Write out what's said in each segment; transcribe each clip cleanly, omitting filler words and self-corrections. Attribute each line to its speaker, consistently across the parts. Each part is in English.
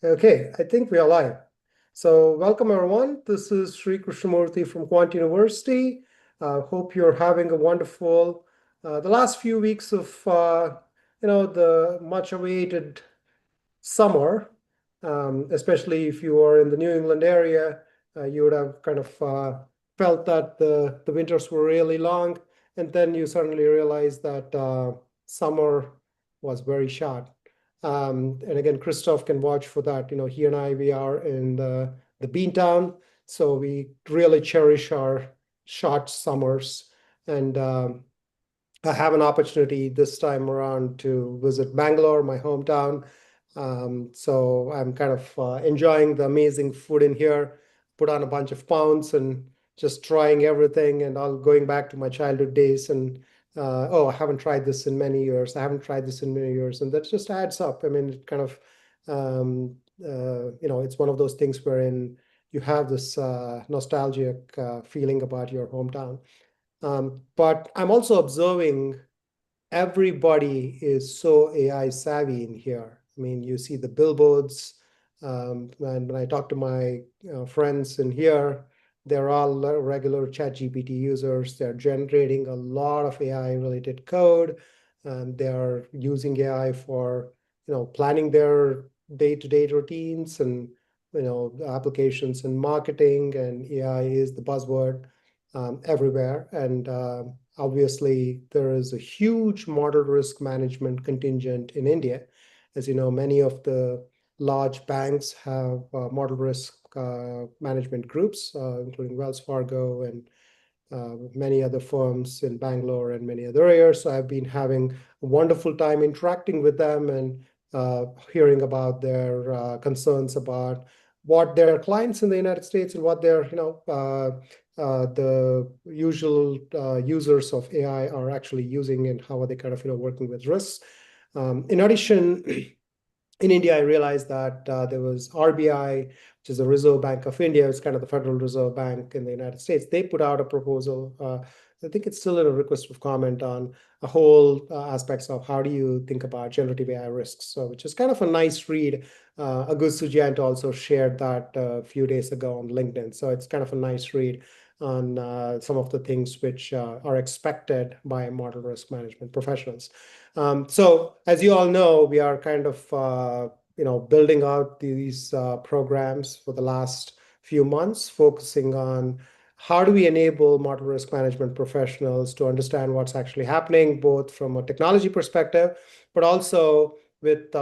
Speaker 1: Okay, I think we are live. So welcome everyone. This is Krishnamurthy from QuantUniversity. Hope you're having a wonderful, the last few weeks of, the much awaited summer, especially if you are in the New England area, you would have kind of felt that the winters were really long, and then you suddenly realize that summer was very short. And again, Christophe can vouch for that. He and I, we are in the Beantown, so we really cherish our short summers. And I have an opportunity this time around to visit Bangalore, my hometown. So I'm kind of enjoying the amazing food in here, put on a bunch of pounds and just trying everything and all going back to my childhood days. And oh, I haven't tried this in many years. I haven't tried this in many years. And that just adds up. I mean, it kind of, it's one of those things wherein you have this nostalgic feeling about your hometown. But I'm also observing everybody is so AI savvy in here. I mean, you see the billboards, and when I talk to my friends in here, they're all regular ChatGPT users. They're generating a lot of AI-related code, and they're using AI for planning their day-to-day routines and applications in marketing. And AI is the buzzword everywhere. And obviously, there is a huge model risk management contingent in India. As you know, many of the large banks have model risk management groups, including Wells Fargo and many other firms in Bangalore and many other areas. So I've been having a wonderful time interacting with them and hearing about their concerns about what their clients in the United States and what their, the usual users of AI are actually using and how are they kind of, working with risks. In addition, in India, I realized that there was RBI, which is the Reserve Bank of India. It's kind of the Federal Reserve Bank in the United States. They put out a proposal. I think it's still in a request of comment on a whole aspects of how do you think about generative AI risks. So, which is kind of a nice read. Agus Sujiant also shared that a few days ago on LinkedIn. So it's kind of a nice read on some of the things which are expected by model risk management professionals. So as you all know, we are kind of building out these programs for the last few months, focusing on how do we enable model risk management professionals to understand what's actually happening, both from a technology perspective, but also with,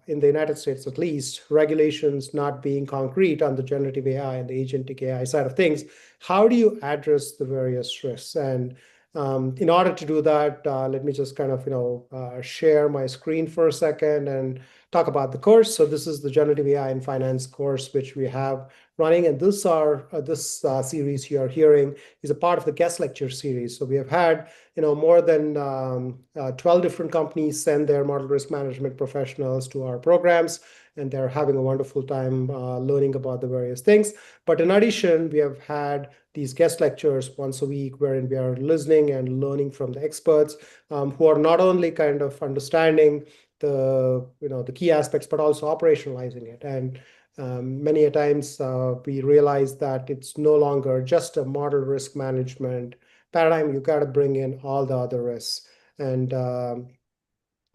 Speaker 1: in the United States at least, regulations not being concrete on the generative AI and the agentic AI side of things. How do you address the various risks? And in order to do that, let me just kind of, share my screen for a second and talk about the course. So this is the Generative AI in Finance course, which we have running. And this series you are hearing is a part of the guest lecture series. So we have had, more than 12 different companies send their model risk management professionals to our programs, and they're having a wonderful time learning about the various things. But in addition, we have had these guest lectures once a week wherein we are listening and learning from the experts who are not only kind of understanding the key aspects, but also operationalizing it. And many a times we realize that it's no longer just a model risk management paradigm. You got to bring in all the other risks. And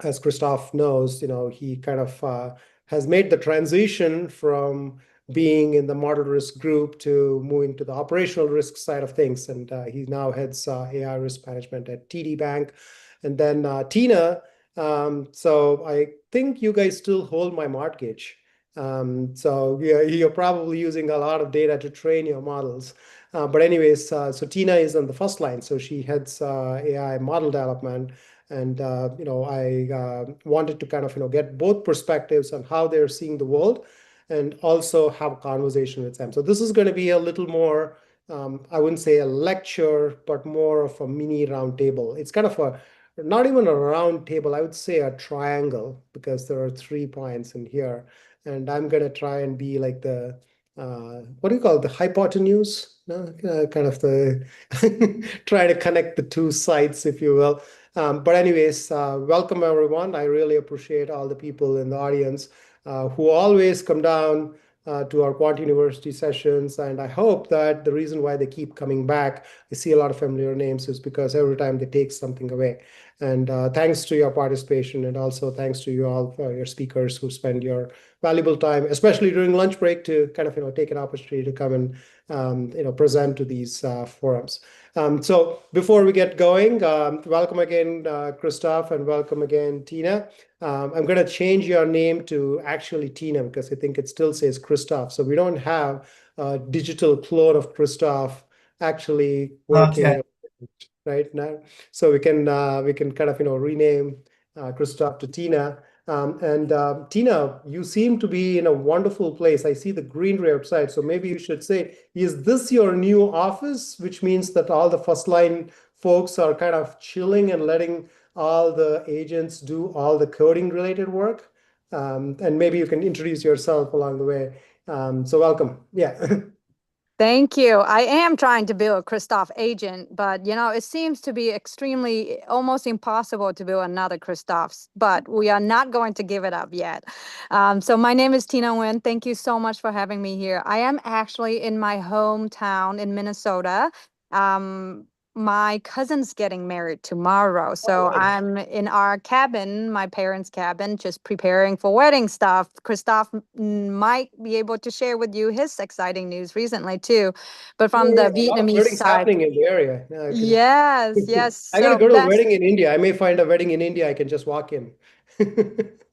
Speaker 1: as Christophe knows, he kind of has made the transition from being in the model risk group to moving to the operational risk side of things. And he now heads AI risk management at TD Bank. And then Tina, so I think you guys still hold my mortgage. So you're probably using a lot of data to train your models. But anyways, so Tina is on the first line. So she heads AI model development. And I wanted to kind of get both perspectives on how they're seeing the world and also have a conversation with them. So this is going to be a little more, I wouldn't say a lecture, but more of a mini round table. It's kind of not even a round table, I would say a triangle, because there are 3 points in here. And I'm going to try and be like the, what do you call it? The hypotenuse? No? Kind of the, try to connect the two sides, if you will. But anyways, welcome everyone. I really appreciate all the people in the audience. who always come down to our QuantUniversity sessions. And I hope that the reason why they keep coming back, I see a lot of familiar names, is because every time they take something away. And thanks to your participation, and also thanks to you all, your speakers who spend your valuable time, especially during lunch break, to kind of take an opportunity to come and present to these forums. So before we get going, welcome again, Christophe, and welcome again, Tina. I'm going to change your name to actually Tina, because I think it still says Christophe. So we don't have a digital clone of Christophe actually working right now. So we can kind of rename Christophe to Tina. And Tina, you seem to be in a wonderful place. I see the greenery outside. So maybe you should say, is this your new office, which means that all the first line folks are kind of chilling and letting all the agents do all the coding related work? And maybe you can introduce yourself along the way. So welcome. Yeah.
Speaker 2: Thank you. I am trying to build a Christophe agent, but it seems to be extremely almost impossible to build another Christophe, but we are not going to give it up yet. So my name is Tina Nguyen. Thank you so much for having me here. I am actually in my hometown in Minnesota. Um, my cousin's getting married tomorrow. So
Speaker 1: All right.
Speaker 2: I'm in our cabin, my parents' cabin, just preparing for wedding stuff. Christophe might be able to share with you his exciting news recently too, but from
Speaker 1: Yeah,
Speaker 2: the
Speaker 1: a lot of
Speaker 2: Vietnamese
Speaker 1: weddings
Speaker 2: side.
Speaker 1: happening in the area. Yeah, I can.
Speaker 2: Yes, yes.
Speaker 1: I gotta
Speaker 2: So
Speaker 1: go to a
Speaker 2: that's
Speaker 1: wedding in India. I may find a wedding in India. I can just walk in.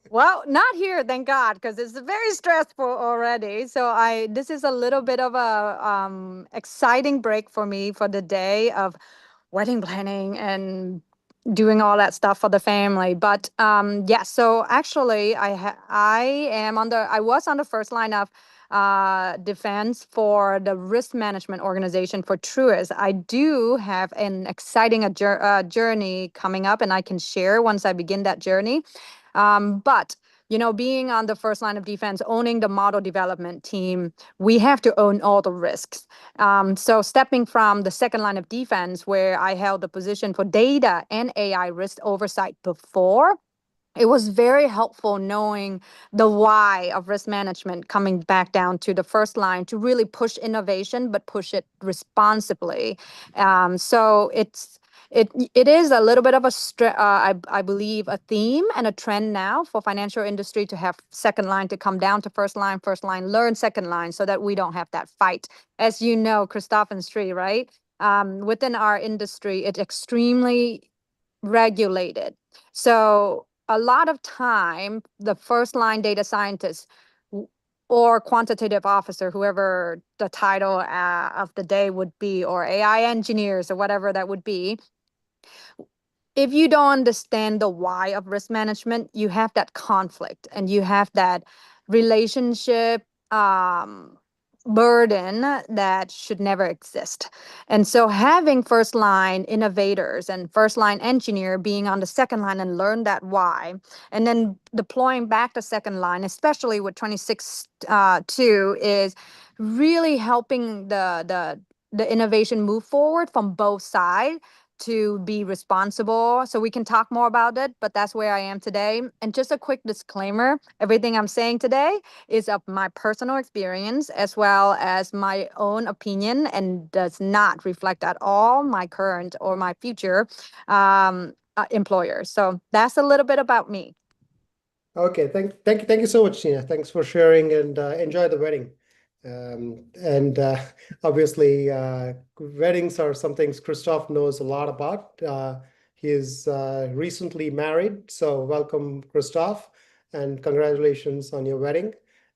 Speaker 2: Well, not here, thank God, because it's very stressful already. So this is a little bit of a exciting break for me for the day of wedding planning and doing all that stuff for the family. But yeah, so actually I was on the first line of defense for the risk management organization for Truist. I do have an exciting journey coming up, and I can share once I begin that journey. But being on the first line of defense, owning the model development team, we have to own all the risks. So stepping from the second line of defense, where I held the position for data and AI risk oversight before, it was very helpful knowing the why of risk management coming back down to the first line to really push innovation, but push it responsibly. So it is a little bit of I believe a theme and a trend now for financial industry to have second line to come down to first line learn second line, so that we don't have that fight. As you know, Christophe and Sri, right? Within our industry, it's extremely regulated. So a lot of time, the first line data scientist or quantitative officer, whoever the title of the day would be, or AI engineers or whatever that would be, if you don't understand the why of risk management, you have that conflict and you have that relationship burden that should never exist. And so having first line innovators and first line engineer being on the second line and learn that why, and then deploying back the second line, especially with 26 2, is really helping the innovation move forward from both sides to be responsible. So we can talk more about it, but that's where I am today. And just a quick disclaimer, everything I'm saying today is of my personal experience as well as my own opinion, and does not reflect at all my current or my future employers. So that's a little bit about me.
Speaker 1: Okay, thank you so much, Tina. Thanks for sharing, and enjoy the wedding. And obviously, weddings are something Christophe knows a lot about. He is recently married, so welcome, Christophe, and congratulations on your wedding.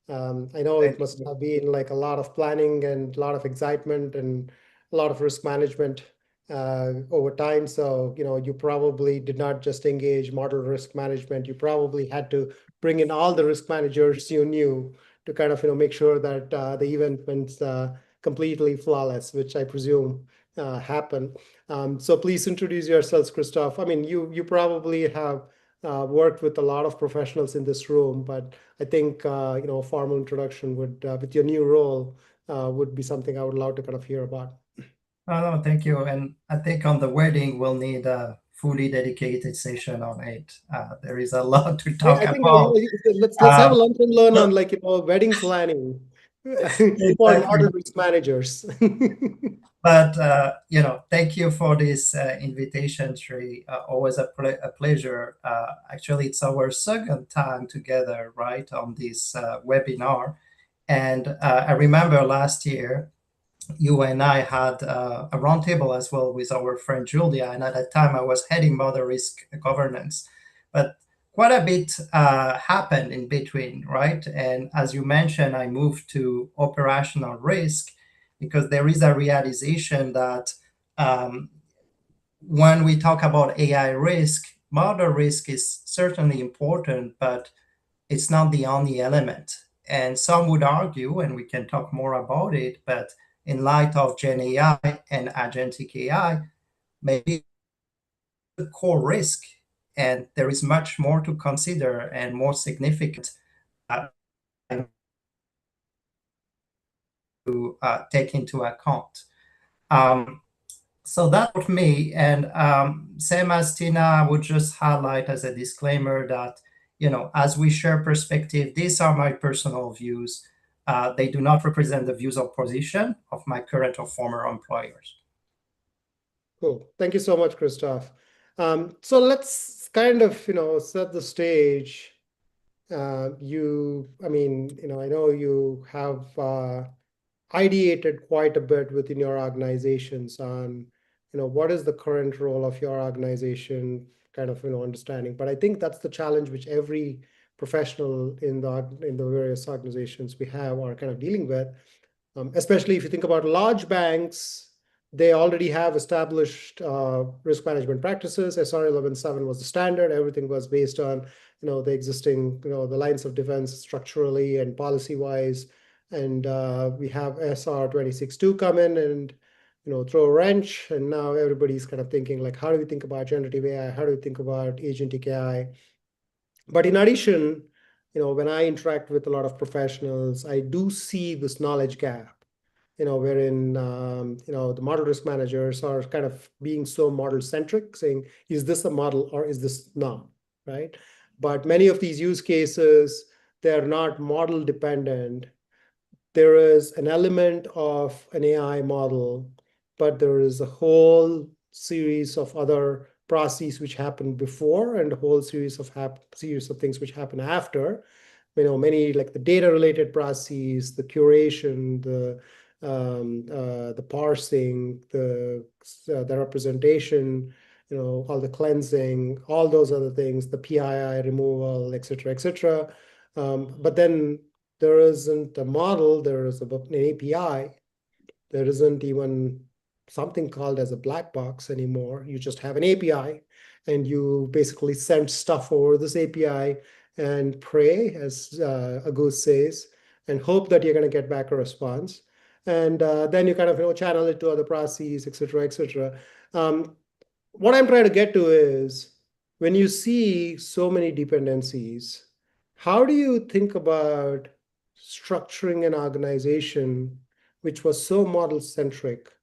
Speaker 1: I know it
Speaker 3: Thank
Speaker 1: must
Speaker 3: you.
Speaker 1: have been like a lot of planning and a lot of excitement and a lot of risk management over time. So, you probably did not just engage model risk management. You probably had to bring in all the risk managers you knew to kind of, make sure that the event went completely flawless, which I presume happened. So please introduce yourselves, Christophe. I mean, you probably have worked with a lot of professionals in this room, but I think, a formal introduction would, with your new role, would be something I would love to kind of hear about.
Speaker 3: Oh, no, thank you. And I think on the wedding, we'll need fully dedicated session on it. There is a lot to
Speaker 1: I
Speaker 3: talk
Speaker 1: think
Speaker 3: about.
Speaker 1: let's have a lunch and learn on wedding planning for
Speaker 3: Exactly.
Speaker 1: model risk managers.
Speaker 3: But thank you for this invitation, Sri. Always a pleasure. Actually, it's our second time together, right, on this webinar. And I remember last year, you and I had a roundtable as well with our friend Julia, and at that time I was heading model risk governance. But quite a bit happened in between, right? And as you mentioned, I moved to operational risk because there is a realization that um, when we talk about AI risk, model risk is certainly important, but it's not the only element. And some would argue, and we can talk more about it, but in light of GenAI and Agentic AI, maybe the core risk, and there is much more to consider and more significant to take into account. So that's for me. And same as Tina, I would just highlight as a disclaimer that, as we share perspective, these are my personal views. They do not represent the views or position of my current or former employers.
Speaker 1: Cool. Thank you so much, Christophe. So let's kind of, set the stage. I know you have ideated quite a bit within your organizations on, what is the current role of your organization, kind of, understanding. But I think that's the challenge which every professional in the various organizations we have are kind of dealing with. Especially if you think about large banks, they already have established risk management practices. SR 11.7 was the standard. Everything was based on, the existing, the lines of defense structurally and policy-wise. And we have SR 26.2 come in and, throw a wrench. And now everybody's kind of thinking like, how do we think about generative AI? How do we think about agentic AI? But in addition, when I interact with a lot of professionals, I do see this knowledge gap, wherein, the model risk managers are kind of being so model centric, saying, is this a model or is this not, right? But many of these use cases, they're not model dependent. There is an element of an AI model, but there is a whole series of other processes which happen before and a whole series of things which happen after. Many like the data related processes, the curation, the parsing, the representation, all the cleansing, all those other things, the PII removal, et cetera, et cetera. But then there isn't a model, there is an API. There isn't even something called as a black box anymore. You just have an API and you basically send stuff over this API and pray, as Agus says, and hope that you're going to get back a response. And then you kind of channel it to other processes, et cetera, et cetera. What I'm trying to get to is when you see so many dependencies, how do you think about structuring an organization which was so model centric,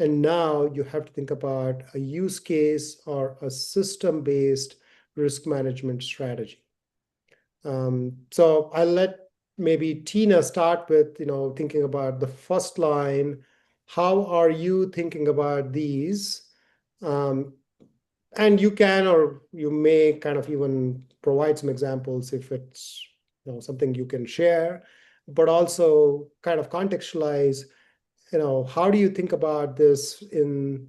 Speaker 1: and now you have to think about a use case or a system-based risk management strategy? So I'll let maybe Tina start with, thinking about the first line. How are you thinking about these? And you can, or you may kind of even provide some examples if it's, something you can share, but also kind of contextualize, how do you think about this in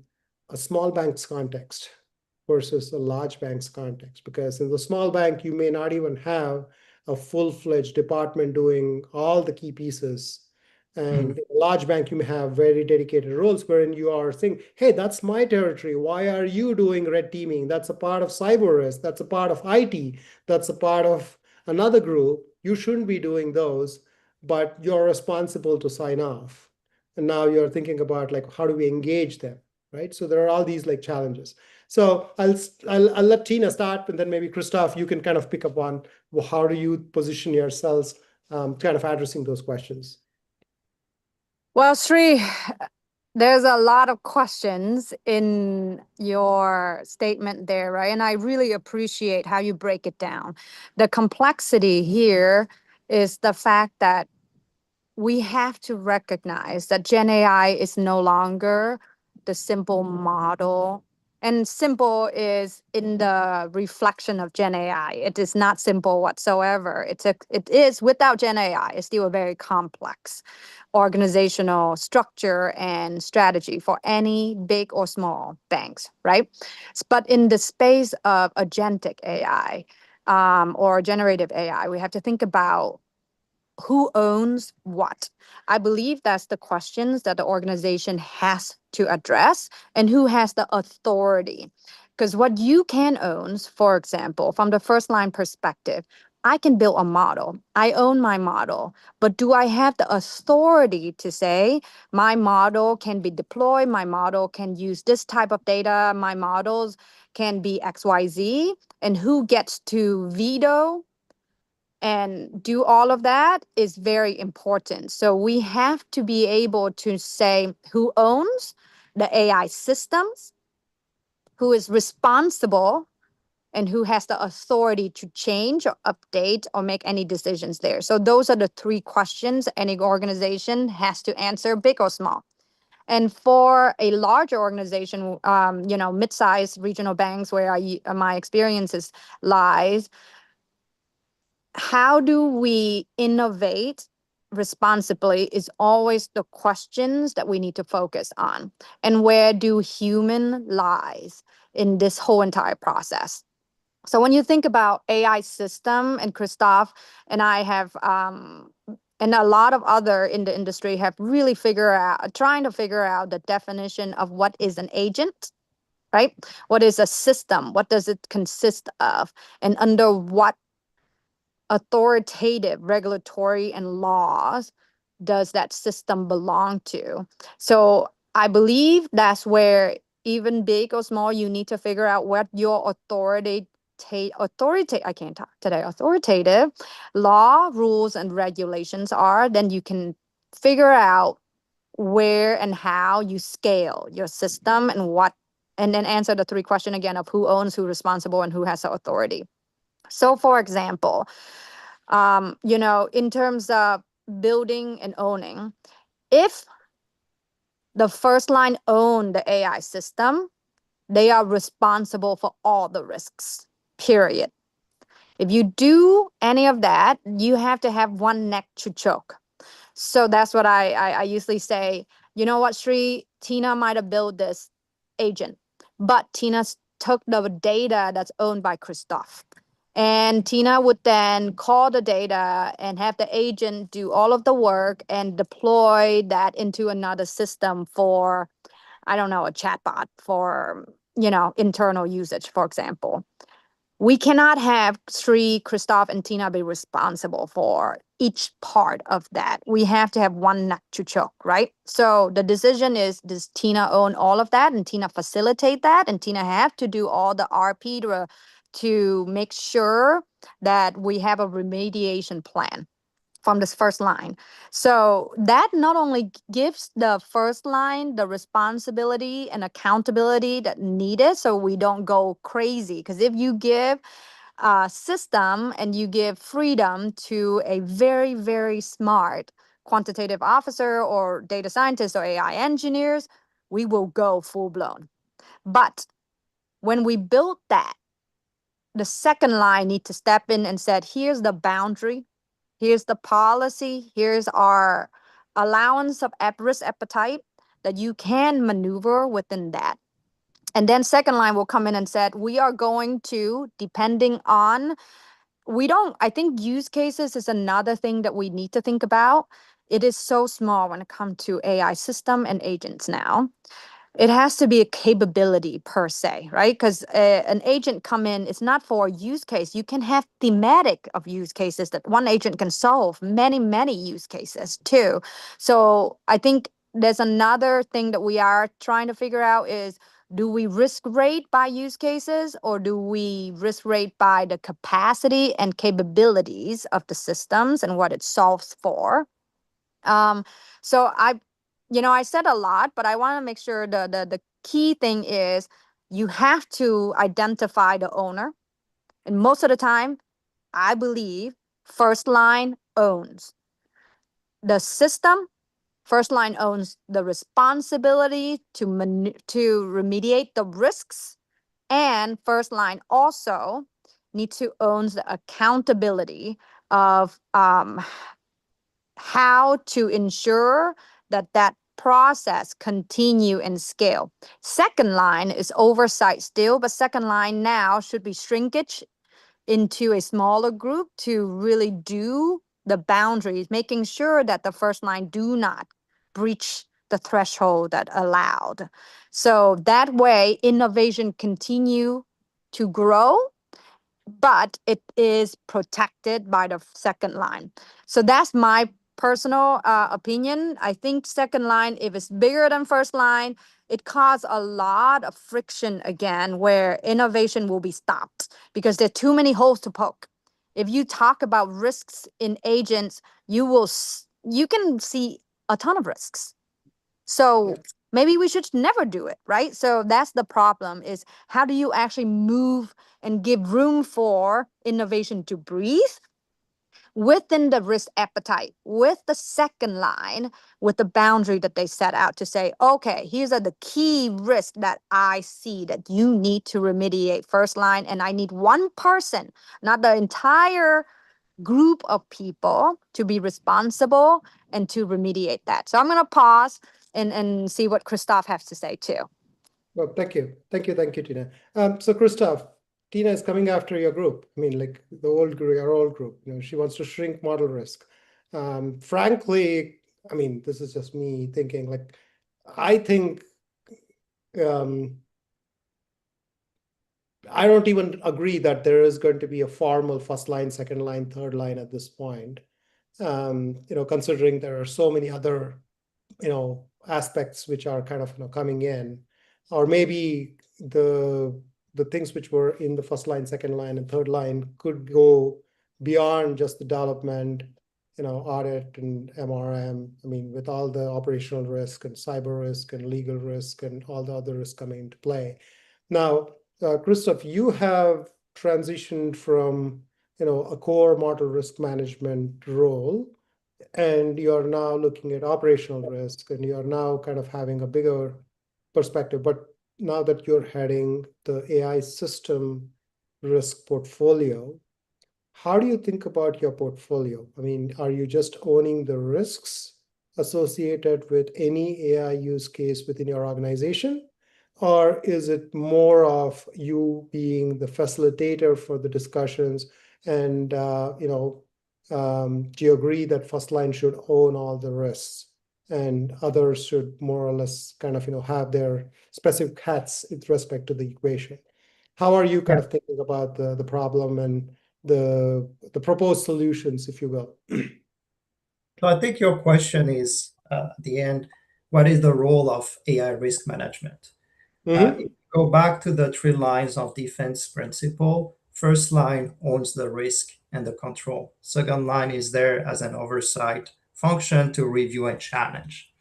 Speaker 1: a small bank's context versus a large bank's context? Because in the small bank, you may not even have a full-fledged department doing all the key pieces. And in a large bank, you may have very dedicated roles wherein you are saying, hey, that's my territory. Why are you doing red teaming? That's a part of cyber risk. That's a part of IT. That's a part of another group. You shouldn't be doing those, but you're responsible to sign off. And now you're thinking about like, how do we engage them, right? So there are all these like challenges. So I'll let Tina start, and then maybe Christophe, you can kind of pick up on, well, how do you position yourselves kind of addressing those questions?
Speaker 2: Well, Sri, There's a lot of questions in your statement there, right? And I really appreciate how you break it down. The complexity here is the fact that we have to recognize that Gen AI is no longer the simple model. And simple is in the reflection of Gen AI. It is not simple whatsoever. It is without Gen AI, it's still a very complex organizational structure and strategy for any big or small banks, right? But in the space of agentic AI or generative AI, we have to think about who owns what. I believe that's the questions that the organization has to address, and who has the authority. Because what you can own, for example, from the first line perspective, I can build a model. I own my model, but do I have the authority to say my model can be deployed, my model can use this type of data, my models can be XYZ, and who gets to veto and do all of that is very important. So we have to be able to say who owns the AI systems, who is responsible, and who has the authority to change or update or make any decisions there. So those are the three questions any organization has to answer, big or small. And for a larger organization, mid-sized regional banks where my experiences lies, how do we innovate responsibly is always the questions that we need to focus on. And where do human lies in this whole entire process? So when you think about AI system, and Christophe and I have and a lot of other in the industry have really trying to figure out the definition of what is an agent, right? What is a system? What does it consist of? And under what authoritative regulatory and laws does that system belong to? So I believe that's where, even big or small, you need to figure out what your authoritative law, rules, and regulations are. Then you can figure out where and how you scale your system and then answer the three questions again of who owns, who's responsible, and who has the authority. So for example, in terms of building and owning, if the first line own the AI system, they are responsible for all the risks, period. If you do any of that, you have to have one neck to choke. So that's what I usually say. You know what, Sri? Tina might have built this agent, but Tina took the data that's owned by Christophe. And Tina would then call the data and have the agent do all of the work and deploy that into another system for, I don't know, a chatbot for, internal usage, for example. We cannot have Sri, Christophe, and Tina be responsible for each part of that. We have to have one nut to choke, right? So the decision is, does Tina own all of that and Tina facilitate that? And Tina have to do all the RP to make sure that we have a remediation plan from this first line. So that not only gives the first line the responsibility and accountability that needed, so we don't go crazy. Because if you give a system and you give freedom to a very, very smart quantitative officer or data scientists or AI engineers, we will go full blown. But when we build that, the second line need to step in and said, here's the boundary, here's the policy, here's our allowance of risk appetite that you can maneuver within that. And then second line will come in and said, we are going to, depending on, I think use cases is another thing that we need to think about. It is so small when it comes to AI system and agents now. It has to be a capability per se, right? Because an agent come in, it's not for a use case. You can have thematic of use cases that one agent can solve many, many use cases too. So I think there's another thing that we are trying to figure out is, do we risk rate by use cases, or do we risk rate by the capacity and capabilities of the systems and what it solves for? So I said a lot, but I want to make sure the key thing is you have to identify the owner. And most of the time, I believe first line owns the system. First line owns the responsibility to remediate the risks, and first line also need to own the accountability of how to ensure that process continue and scale. Second line is oversight still, but second line now should be shrinkage into a smaller group to really do the boundaries, making sure that the first line do not breach the threshold that allowed. So that way innovation continue to grow, but it is protected by the second line. So that's my personal opinion. I think second line, if it's bigger than first line, it causes a lot of friction again, where innovation will be stopped because there are too many holes to poke. If you talk about risks in agents, you can see a ton of risks. So maybe we should never do it, right? So that's the problem, is how do you actually move and give room for innovation to breathe within the risk appetite, with the second line, with the boundary that they set out to say, okay, here's are the key risks that I see that you need to remediate first line, and I need one person, not the entire group of people, to be responsible and to remediate that. So I'm going to pause and see what Christophe has to say too.
Speaker 1: Well, thank you, Tina. So Christophe, Tina is coming after your group. I mean, like your old group. She wants to shrink model risk. Frankly, I mean, this is just me thinking. Like, I think I don't even agree that there is going to be a formal first line, second line, third line at this point. Considering there are so many other, aspects which are kind of, coming in, or maybe the things which were in the first line, second line, and third line could go beyond just the development, audit and MRM. I mean, with all the operational risk and cyber risk and legal risk and all the other risks coming into play. Now, Christophe, you have transitioned from a core model risk management role, and you're now looking at operational risk, and you're now kind of having a bigger perspective. But now that you're heading the AI system risk portfolio, how do you think about your portfolio? I mean, are you just owning the risks associated with any AI use case within your organization? Or is it more of you being the facilitator for the discussions, and do you agree that first line should own all the risks and others should more or less kind of have their specific hats with respect to the equation? How are you kind of thinking about the problem and the proposed solutions, if you will?
Speaker 3: So I think your question is, at the end, what is the role of AI risk management? If you go back to the three lines of defense principle, first line owns the risk and the control. Second line is there as an oversight function to review and challenge.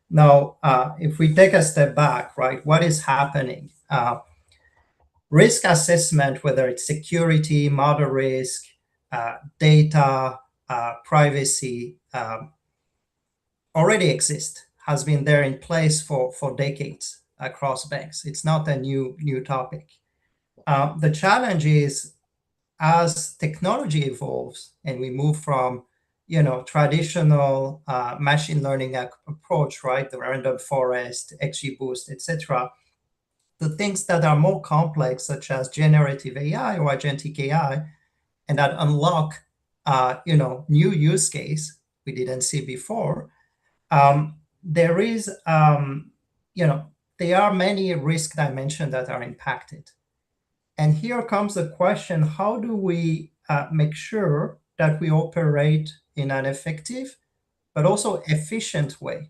Speaker 3: Now, if we take a step back, right, what is happening? Risk assessment, whether it's security, model risk, data, privacy, already exists, has been there in place for decades across banks. It's not a new topic. The challenge is, as technology evolves and we move from traditional machine learning approach, right, the random forest, XGBoost, etc., the things that are more complex, such as generative AI or agentic AI, and that unlock new use case we didn't see before. There are many risk dimensions that are impacted. And here comes the question, how do we make sure that we operate in an effective but also efficient way?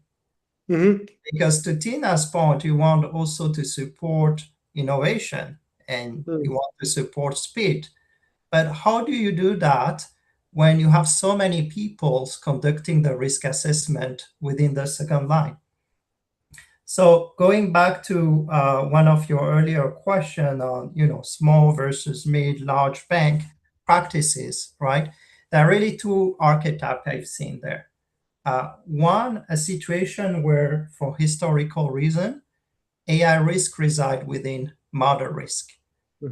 Speaker 3: Because to Tina's point, you want also to support innovation and you want to support speed. But how do you do that when you have so many people conducting the risk assessment within the second line. So going back to one of your earlier question on, small versus mid, large bank practices, right? There are really two archetypes I've seen there. One, a situation where, for historical reason, AI risk reside within model risk.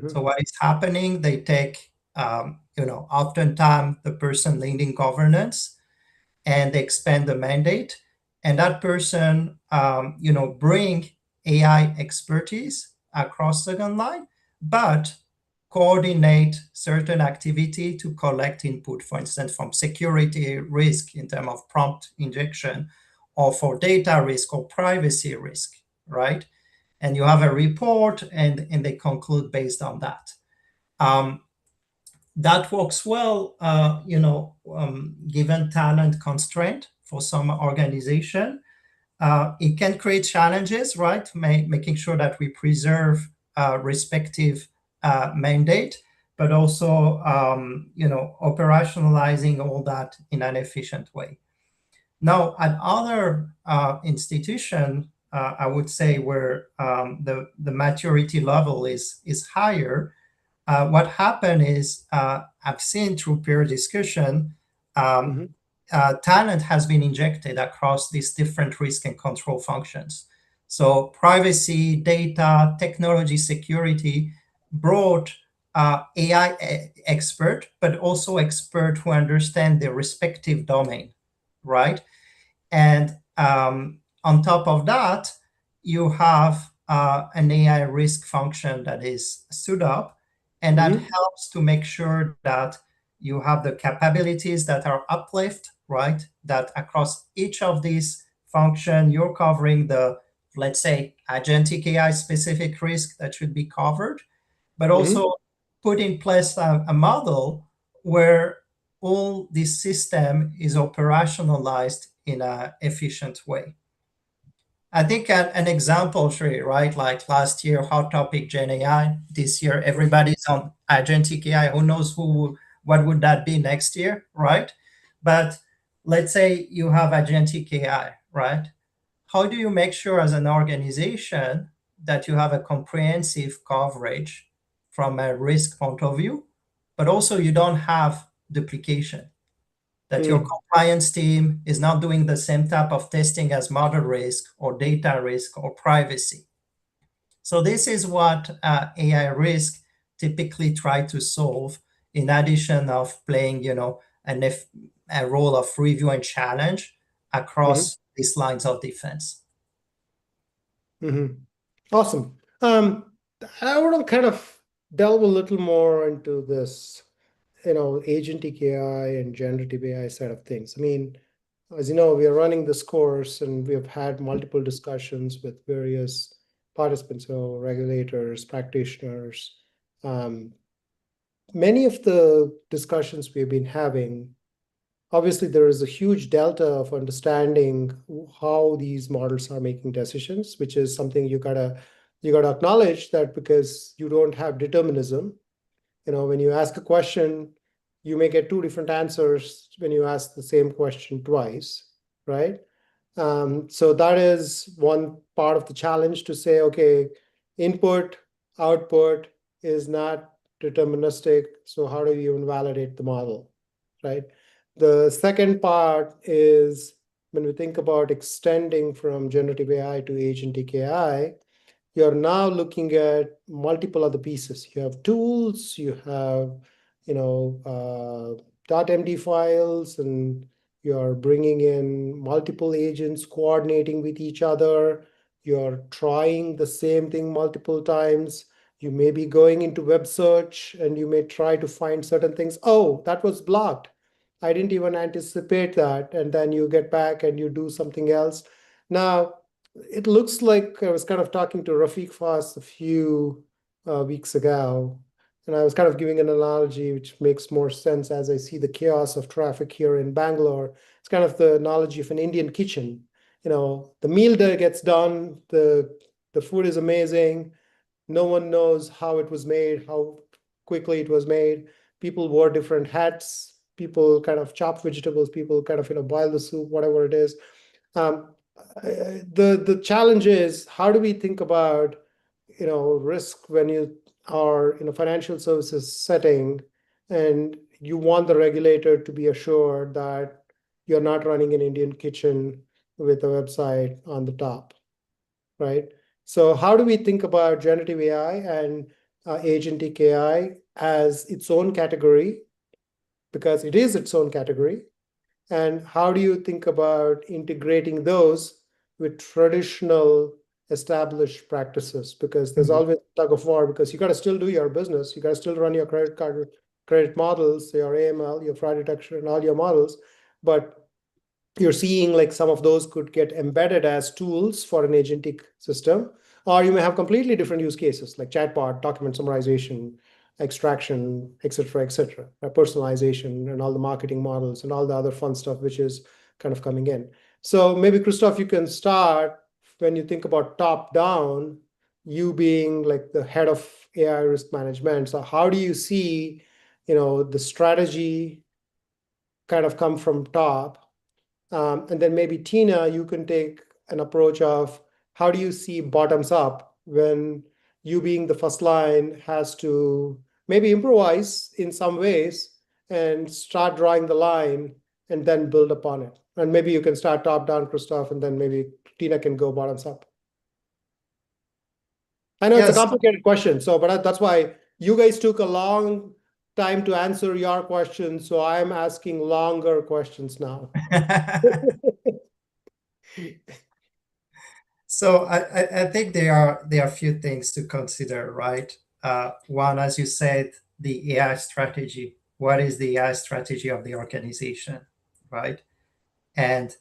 Speaker 3: So what is happening? They take, oftentimes the person leading governance, and they expand the mandate, and that person, bring AI expertise across second line, but coordinate certain activity to collect input, for instance, from security risk in terms of prompt injection, or for data risk or privacy risk, right? And you have a report, and they conclude based on that. That works well, given talent constraint for some organization. It can create challenges, right? Making sure that we preserve respective mandate, but also, operationalizing all that in an efficient way. Now, at other institution, I would say where the maturity level is higher, what happened is, I've seen through peer discussion, talent has been injected across these different risk and control functions. So privacy, data, technology, security brought AI expert, but also expert who understand their respective domain, right? And on top of that, you have an AI risk function that is stood up, and that helps to make sure that you have the capabilities that are uplift, right? That across each of these functions, you're covering the, let's say, agentic AI specific risk that should be covered, but also put in place a model where all this system is operationalized in an efficient way. I think an example, Sri, right? Like last year, hot topic GenAI. This year, everybody's on agentic AI. Who knows what would that be next year, right? But let's say you have agentic AI, right? How do you make sure as an organization that you have a comprehensive coverage from a risk point of view, but also you don't have duplication? That your compliance team is not doing the same type of testing as model risk or data risk or privacy. So this is what AI risk typically try to solve, in addition of playing, a role of review and challenge across these lines of defense.
Speaker 1: Awesome. I want to kind of delve a little more into this, agentic AI and generative AI side of things. I mean, as you know, we are running this course and we have had multiple discussions with various participants, regulators, practitioners. Many of the discussions we've been having, obviously there is a huge delta of understanding how these models are making decisions, which is something you gotta acknowledge that, because you don't have determinism. When you ask a question, you may get two different answers when you ask the same question twice, right? So that is one part of the challenge, to say, okay, input, output is not deterministic, so how do you even validate the model, right? The second part is, when we think about extending from generative AI to agentic AI, you're now looking at multiple other pieces. You have tools, you have, .md files, and you're bringing in multiple agents coordinating with each other. You're trying the same thing multiple times. You may be going into web search and you may try to find certain things. Oh, that was blocked. I didn't even anticipate that. And then you get back and you do something else. Now, it looks like I was kind of talking to Rafiq Fast a few weeks ago, and I was kind of giving an analogy which makes more sense as I see the chaos of traffic here in Bangalore. It's kind of the analogy of an Indian kitchen. The meal that gets done, the food is amazing. No one knows how it was made, how quickly it was made. People wore different hats. people kind of chop vegetables, people kind of, boil the soup, whatever it is. The challenge is, how do we think about, risk when you are in a financial services setting and you want the regulator to be assured that you're not running an Indian kitchen with a website on the top, right? So how do we think about generative AI and agentic AI as its own category, because it is its own category? And how do you think about integrating those with traditional established practices? Because there's always tug of war, because you got to still do your business. You got to still run your credit models, your AML, your fraud detection, and all your models. But you're seeing like some of those could get embedded as tools for an agentic system, or you may have completely different use cases like chatbot, document summarization, extraction, et cetera, personalization, and all the marketing models and all the other fun stuff which is kind of coming in. So maybe Christophe, you can start when you think about top down, you being like the head of AI risk management. So how do you see, the strategy kind of come from top? And then maybe Tina, you can take an approach of how do you see bottoms up when you being the first line has to maybe improvise in some ways and start drawing the line and then build upon it. And maybe you can start top down, Christophe, and then maybe Tina can go bottoms up. I know it's a complicated question, but that's why you guys took a long time to answer your questions. So I'm asking longer questions now.
Speaker 3: So I think there are a few things to consider, right? One, as you said, the AI strategy. What is the AI strategy of the organization, right? And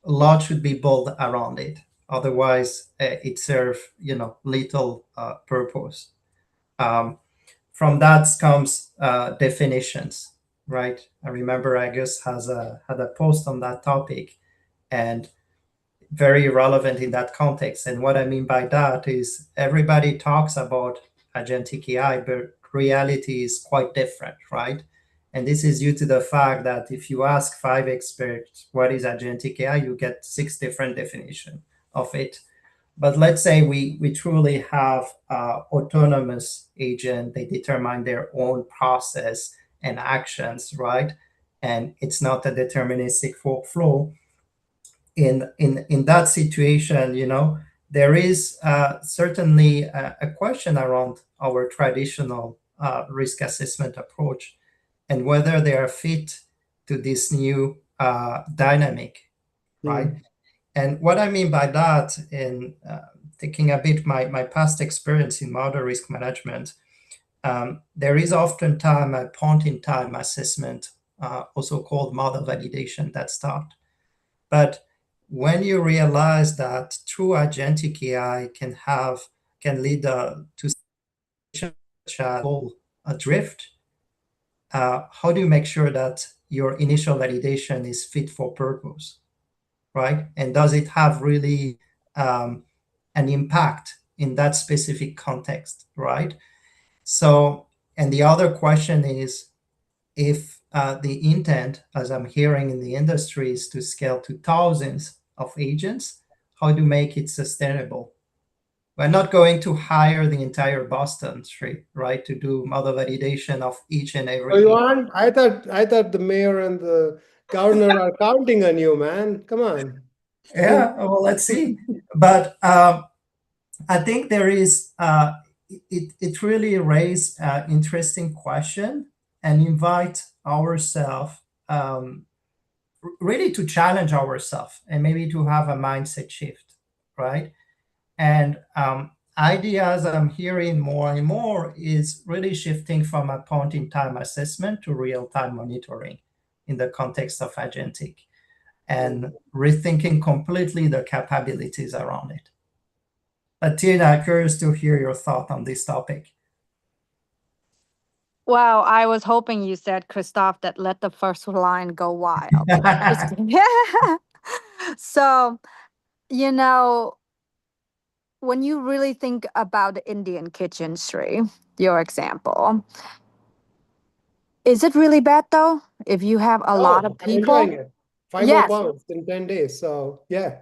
Speaker 3: a lot should be built around it. Otherwise, it serves little purpose. From that comes definitions, right? I remember Agus had a post on that topic, and very relevant in that context. And what I mean by that is everybody talks about agentic AI, but reality is quite different, right? And this is due to the fact that if you ask 5 experts what is agentic AI, you get 6 different definitions of it. But let's say we truly have autonomous agent. They determine their own process and actions, right? And it's not a deterministic workflow. In that situation, there is certainly a question around our traditional risk assessment approach and whether they are fit to this new dynamic, right? And what I mean by that, in taking a bit my past experience in model risk management, there is oftentimes a point-in-time assessment, also called model validation, that start. But when you realize that true agentic AI can lead to such a drift, how do you make sure that your initial validation is fit for purpose, right? And does it have really an impact in that specific context, right? So, and the other question is, if the intent, as I'm hearing in the industry, is to scale to thousands of agents, how to make it sustainable? We're not going to hire the entire Boston Street, right, to do model validation of each and every.
Speaker 1: Oh, you aren't? I thought the mayor and the governor are counting on you, man. Come on.
Speaker 3: Yeah, well, let's see. But I think there is it really raised an interesting question and invite ourselves really to challenge ourselves and maybe to have a mindset shift, right? And ideas I'm hearing more and more is really shifting from a point-in-time assessment to real-time monitoring in the context of agentic, and rethinking completely the capabilities around it. But Tina, curious to hear your thought on this topic.
Speaker 2: Wow, I was hoping you said, Christophe, that let the first line go wild. So, when you really think about the Indian kitchen, Sri, your example, Is it really bad though? If you have a lot of
Speaker 1: Oh, I'm enjoying
Speaker 2: people?
Speaker 1: it. 5 more pounds
Speaker 2: Yes,
Speaker 1: in 10 days. So yeah,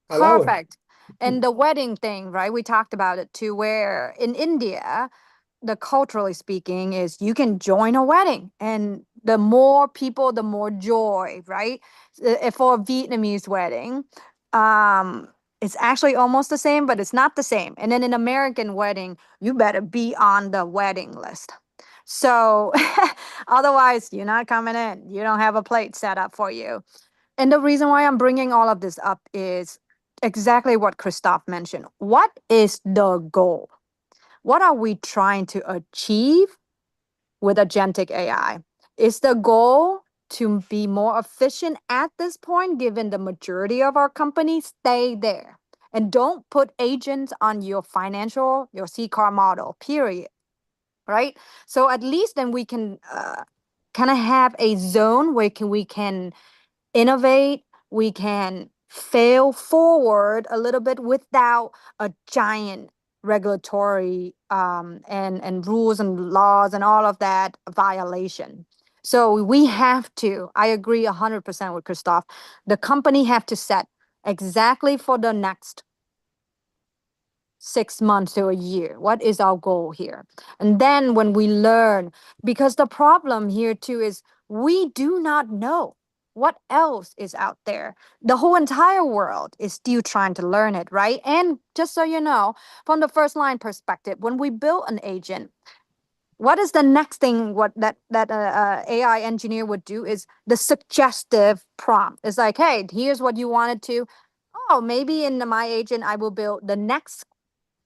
Speaker 1: allow it.
Speaker 2: perfect. And the wedding thing, right? We talked about it too, where in India, the culturally speaking is you can join a wedding and the more people the more joy, right? For a Vietnamese wedding, um it's actually almost the same but it's not the same, and then an American wedding you better be on the wedding list. So otherwise you're not coming in, you don't have a plate set up for you. And the reason why I'm bringing all of this up is exactly what Christophe mentioned. What is the goal? What are we trying to achieve with agentic AI? Is the goal to be more efficient at this point, given the majority of our companies stay there? And don't put agents on your financial, your CCAR model, period. Right? So at least then we can kind of have a zone where we can innovate, we can fail forward a little bit without a giant regulatory and rules and laws and all of that violation. So we have to, I agree 100% with Christophe, the company have to set exactly for the next 6 months to a year. What is our goal here? And then when we learn, because the problem here too is we do not know what else is out there. The whole entire world is still trying to learn it, right? And just so you know, from the first line perspective, when we build an agent, what is the next thing what that AI engineer would do is the suggestive prompt. It's like, hey, here's what you wanted to. Oh, maybe in my agent, I will build the next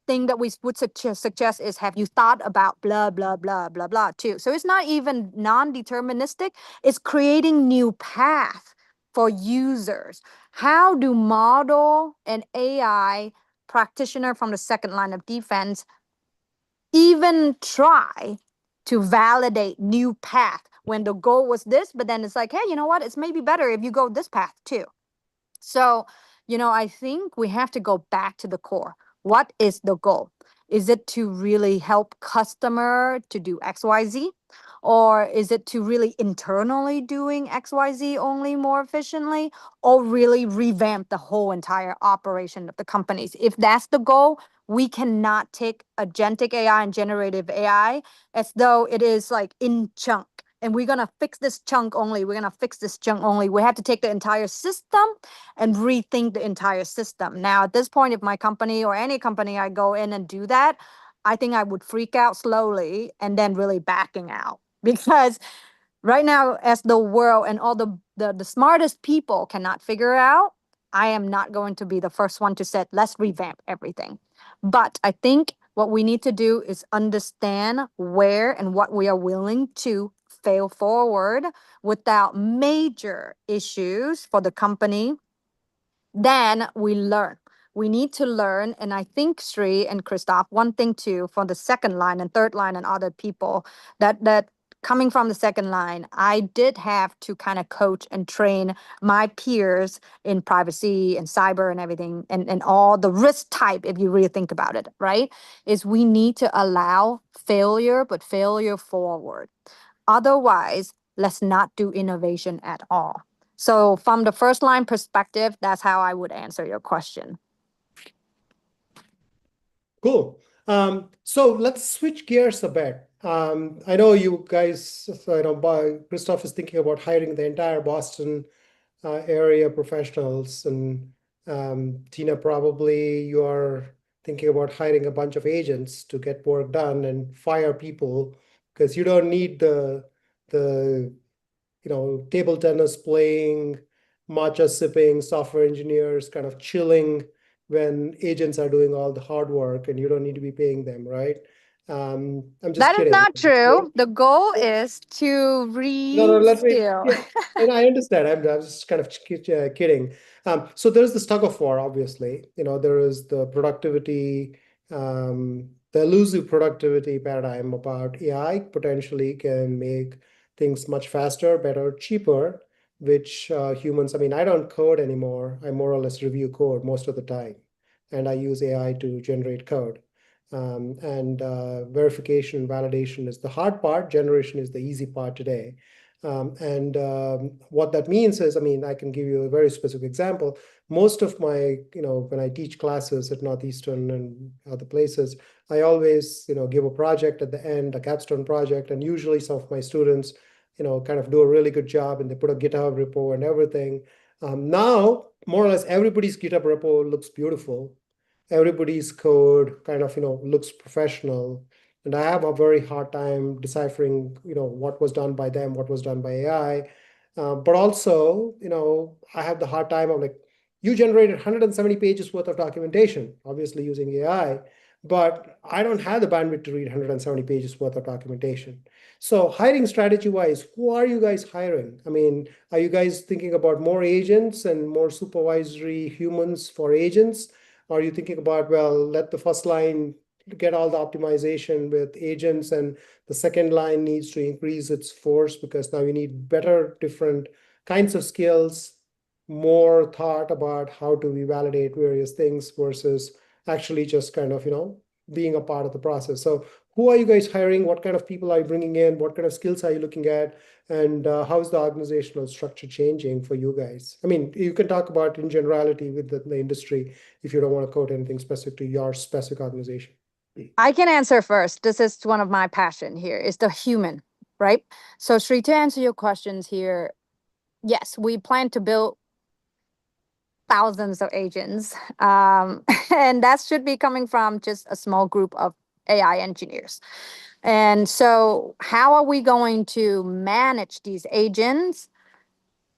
Speaker 2: thing that we would suggest is have you thought about blah blah blah blah blah too. So it's not even non-deterministic, it's creating new path for users. How do model and AI practitioner from the second line of defense even try to validate new path when the goal was this, but then it's like, hey, you know what, it's maybe better if you go this path too. So, I think we have to go back to the core. What is the goal? Is it to really help customer to do XYZ? Or is it to really internally doing XYZ only more efficiently? Or really revamp the whole entire operation of the companies? If that's the goal, we cannot take agentic AI and generative AI as though it is like in chunk. And we're going to fix this chunk only. We're going to fix this chunk only. We have to take the entire system and rethink the entire system. Now, at this point, if my company or any company I go in and do that, I think I would freak out slowly and then really backing out. Because right now, as the world and all the smartest people cannot figure out, I am not going to be the first one to say, let's revamp everything. But I think what we need to do is understand where and what we are willing to fail forward without major issues for the company. Then we learn. We need to learn. And I think Sri and Christophe, one thing too, for the second line and third line and other people that coming from the second line, I did have to kind of coach and train my peers in privacy and cyber and everything and all the risk type, if you really think about it, right? Is we need to allow failure, but failure forward. Otherwise, let's not do innovation at all. So from the first line perspective, that's how I would answer your question.
Speaker 1: Cool. So let's switch gears a bit. I know you guys, Christophe is thinking about hiring the entire Boston area professionals, and Tina, probably you are thinking about hiring a bunch of agents to get work done and fire people because you don't need the table tennis playing, matcha sipping software engineers kind of chilling when agents are doing all the hard work and you don't need to be paying them, right? I'm just
Speaker 2: That is
Speaker 1: kidding.
Speaker 2: not true. The goal is to
Speaker 1: No, let me.
Speaker 2: reskill.
Speaker 1: Yeah, and I understand. I'm just kind of kidding. So there's this tug of war, obviously. There is the productivity, the elusive productivity paradigm about AI potentially can make things much faster, better, cheaper, which humans, I mean, I don't code anymore. I more or less review code most of the time, and I use AI to generate code. And verification and validation is the hard part. Generation is the easy part today. What that means is, I mean, I can give you a very specific example. Most of my, when I teach classes at Northeastern and other places, I always, give a project at the end, a capstone project, and usually some of my students, kind of do a really good job and they put a GitHub repo and everything. Now, more or less everybody's GitHub repo looks beautiful. Everybody's code kind of, looks professional. And I have a very hard time deciphering, what was done by them, what was done by AI. But also, I have the hard time of like, you generated 170 pages worth of documentation, obviously using AI, but I don't have the bandwidth to read 170 pages worth of documentation. So hiring strategy-wise, who are you guys hiring? I mean, are you guys thinking about more agents and more supervisory humans for agents? Are you thinking about, well, let the first line get all the optimization with agents and the second line needs to increase its force because now you need better, different kinds of skills, more thought about how to validate various things versus actually just kind of, being a part of the process. So who are you guys hiring? What kind of people are you bringing in? What kind of skills are you looking at? And how is the organizational structure changing for you guys? I mean, you can talk about in generality with the industry if you don't want to quote anything specific to your specific organization.
Speaker 2: I can answer first. This is one of my passion here, is the human, right? So Sri, to answer your questions here, yes, we plan to build thousands of agents. And that should be coming from just a small group of AI engineers. And so how are we going to manage these agents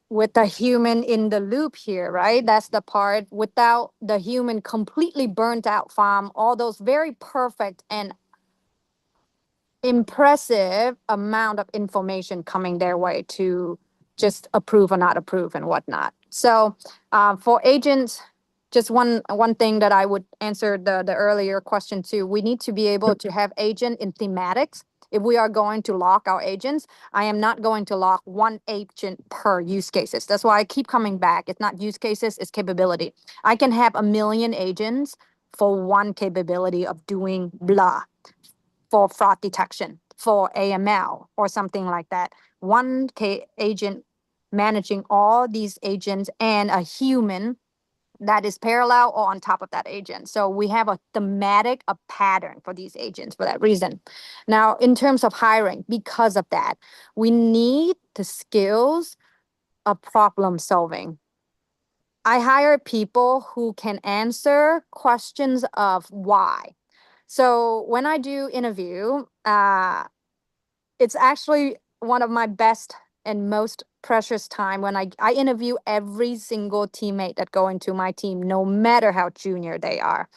Speaker 2: with the human in the loop here, right? That's the part without the human completely burnt out from all those very perfect and impressive amount of information coming their way to just approve or not approve and whatnot. So for agents, just one thing that I would answer the earlier question to, we need to be able to have agent in thematics. If we are going to lock our agents, I am not going to lock one agent per use cases. That's why I keep coming back. It's not use cases, it's capability. I can have 1 million agents for one capability of doing blah, for fraud detection, for AML, or something like that. One agent managing all these agents and a human that is parallel or on top of that agent. So we have a thematic, a pattern for these agents for that reason. Now, in terms of hiring, because of that, we need the skills of problem solving. I hire people who can answer questions of why. So when I do interview, it's actually one of my best and most precious time when I interview every single teammate that go into my team, no matter how junior they are,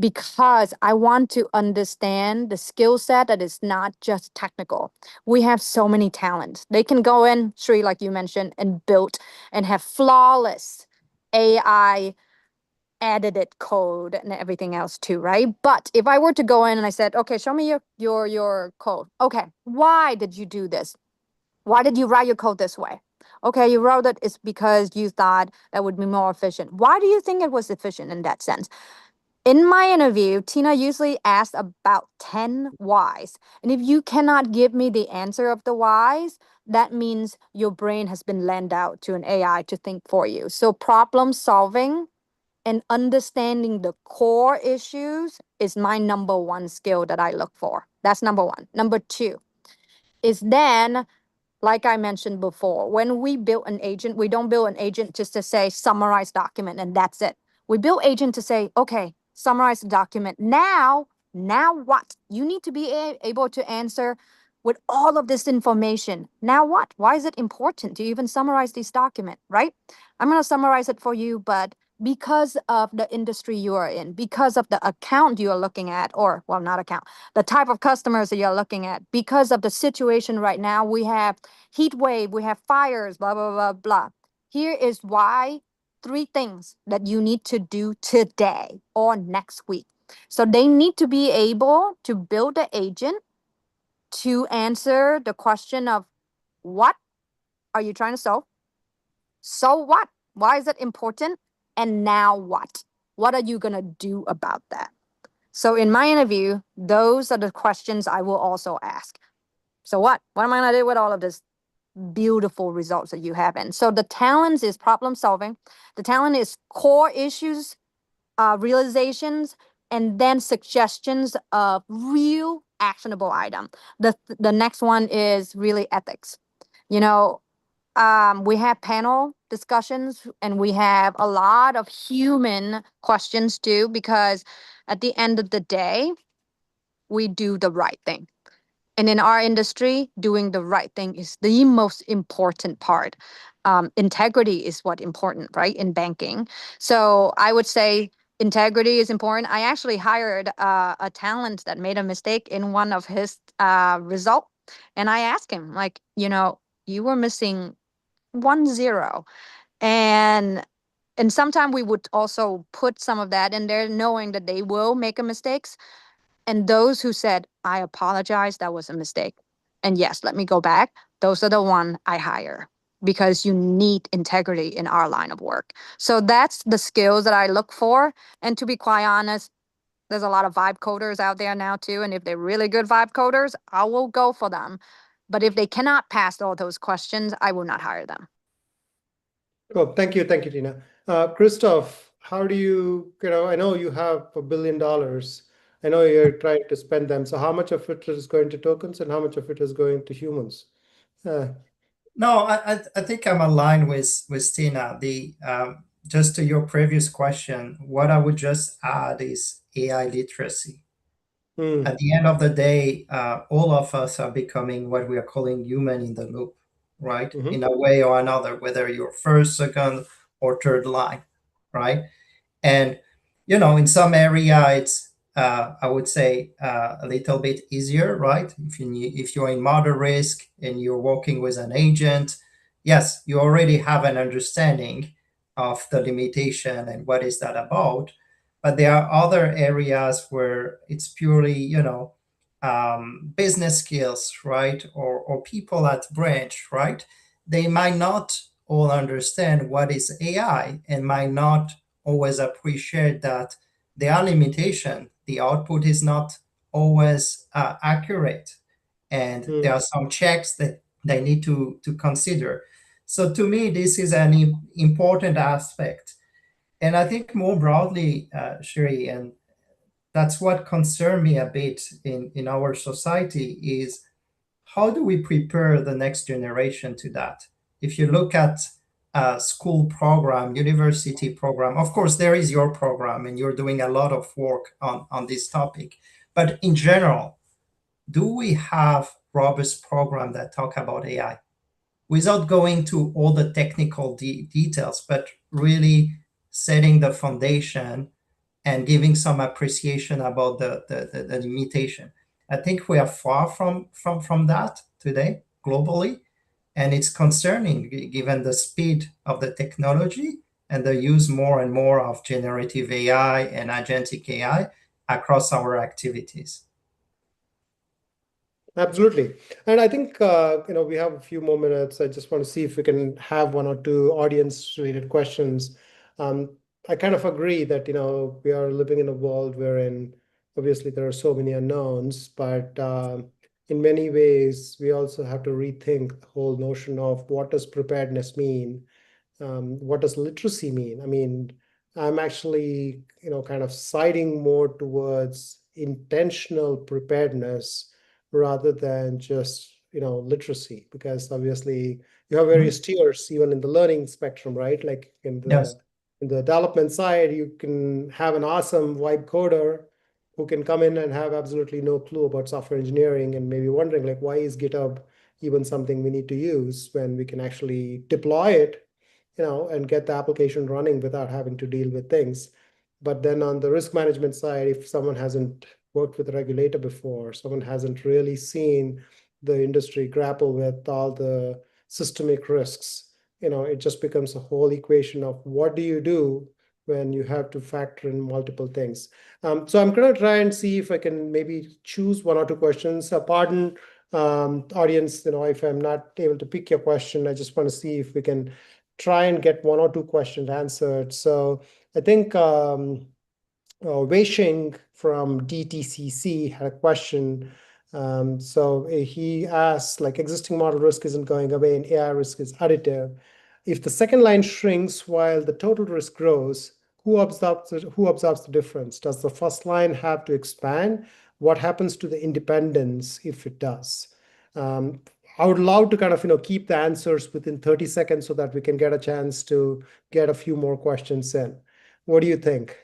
Speaker 2: because I want to understand the skill set that is not just technical. We have so many talents. They can go in, Sri, like you mentioned, and build and have flawless AI edited code and everything else too, right? But if I were to go in and I said, okay, show me your code. Okay, why did you do this? Why did you write your code this way? Okay, you wrote it is because you thought that would be more efficient. Why do you think it was efficient in that sense? In my interview, Tina usually asks about 10 whys. And if you cannot give me the answer of the whys, that means your brain has been lent out to an AI to think for you. So problem solving and understanding the core issues is my number one skill that I look for. That's number one. Number two is then, like I mentioned before, when we build an agent, we don't build an agent just to say summarize document and that's it. We build agent to say, okay, summarize the document. Now what? You need to be able to answer with all of this information. Now what? Why is it important to even summarize this document, right? I'm going to summarize it for you, but because of the industry you are in, because of the account you are looking at, or, well, not account, the type of customers that you're looking at, because of the situation right now, we have heat wave, we have fires, blah, blah, blah, blah. Here is why 3 things that you need to do today or next week. So they need to be able to build the agent to answer the question of what are you trying to solve? So what? Why is it important? And now what? What are you going to do about that? So in my interview, those are the questions I will also ask. So what? What am I going to do with all of this beautiful results that you have? And so the talent is problem solving. The talent is core issues, realizations, and then suggestions of real actionable item. The next one is really ethics. You know, we have panel discussions and we have a lot of human questions too, because at the end of the day, we do the right thing. And in our industry, doing the right thing is the most important part. Integrity is what important, right? In banking. So I would say integrity is important. I actually hired a talent that made a mistake in one of his result. And I asked him, like, you were missing 1 0. And sometimes we would also put some of that in there, knowing that they will make a mistakes. And those who said, I apologize, that was a mistake. And yes, let me go back. Those are the one I hire, because you need integrity in our line of work. So that's the skills that I look for. And to be quite honest, there's a lot of vibe coders out there now too. And if they're really good vibe coders, I will go for them. But if they cannot pass all those questions, I will not hire them.
Speaker 1: Well, thank you, Tina. Christophe, how do I know you have $1 billion. I know you're trying to spend them. So how much of it is going to tokens and how much of it is going to humans?
Speaker 3: No, I think I'm aligned with Tina. Just to your previous question, what I would just add is AI literacy. At the end of the day, all of us are becoming what we are calling human in the loop, right? In a way or another, whether you're first, second, or third line, right? And in some area, it's I would say a little bit easier, right? If you're in moderate risk and you're working with an agent, yes, you already have an understanding of the limitation and what is that about. But there are other areas where it's purely, business skills, right? Or people at branch, right? They might not all understand what is AI and might not always appreciate that there are limitations. The output is not always accurate, and there are some checks that they need to consider. So to me, this is an important aspect. And I think more broadly, Shri, and that's what concerns me a bit in our society, is how do we prepare the next generation to that? If you look at school program, university program, of course, there is your program and you're doing a lot of work on this topic. But in general, do we have robust program that talk about AI? Without going to all the technical details, but really setting the foundation and giving some appreciation about the limitation. I think we are far from that today globally, and it's concerning given the speed of the technology and the use more and more of generative AI and agentic AI across our activities.
Speaker 1: Absolutely. And I think, we have a few more minutes. I just want to see if we can have one or two audience-related questions. I kind of agree that, we are living in a world wherein obviously there are so many unknowns, but in many ways, we also have to rethink the whole notion of what does preparedness mean? What does literacy mean? I mean, I'm actually, kind of siding more towards intentional preparedness rather than just literacy, because obviously you have various tiers even in the learning spectrum, right? Like in
Speaker 3: Yes.
Speaker 1: the development side, you can have an awesome vibe coder who can come in and have absolutely no clue about software engineering and maybe wondering like, why is GitHub even something we need to use when we can actually deploy it, and get the application running without having to deal with things. But then on the risk management side, if someone hasn't worked with a regulator before, someone hasn't really seen the industry grapple with all the systemic risks, it just becomes a whole equation of what do you do when you have to factor in multiple things. So I'm going to try and see if I can maybe choose one or two questions. Pardon, audience, if I'm not able to pick your question, I just want to see if we can try and get one or two questions answered. So I think Wei Xing from DTCC had a question. So he asked, like, existing model risk isn't going away and AI risk is additive. If the second line shrinks while the total risk grows, who absorbs the difference? Does the first line have to expand? What happens to the independence if it does? I would love to kind of keep the answers within 30 seconds so that we can get a chance to get a few more questions in. What do you think?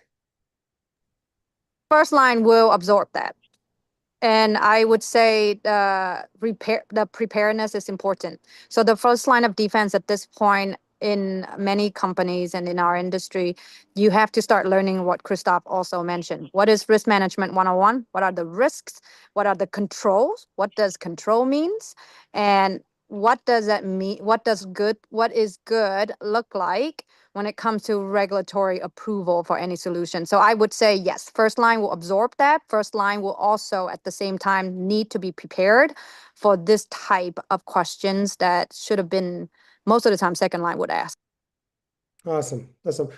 Speaker 2: First line will absorb that. And I would say the preparedness is important. So the first line of defense at this point in many companies and in our industry, you have to start learning what Christophe also mentioned. What is risk management 101? What are the risks? What are the controls? What does control means? And what does that mean? What is good look like when it comes to regulatory approval for any solution? So I would say, yes, first line will absorb that. First line will also, at the same time, need to be prepared for this type of questions that should have been, most of the time, second line would ask.
Speaker 1: Awesome.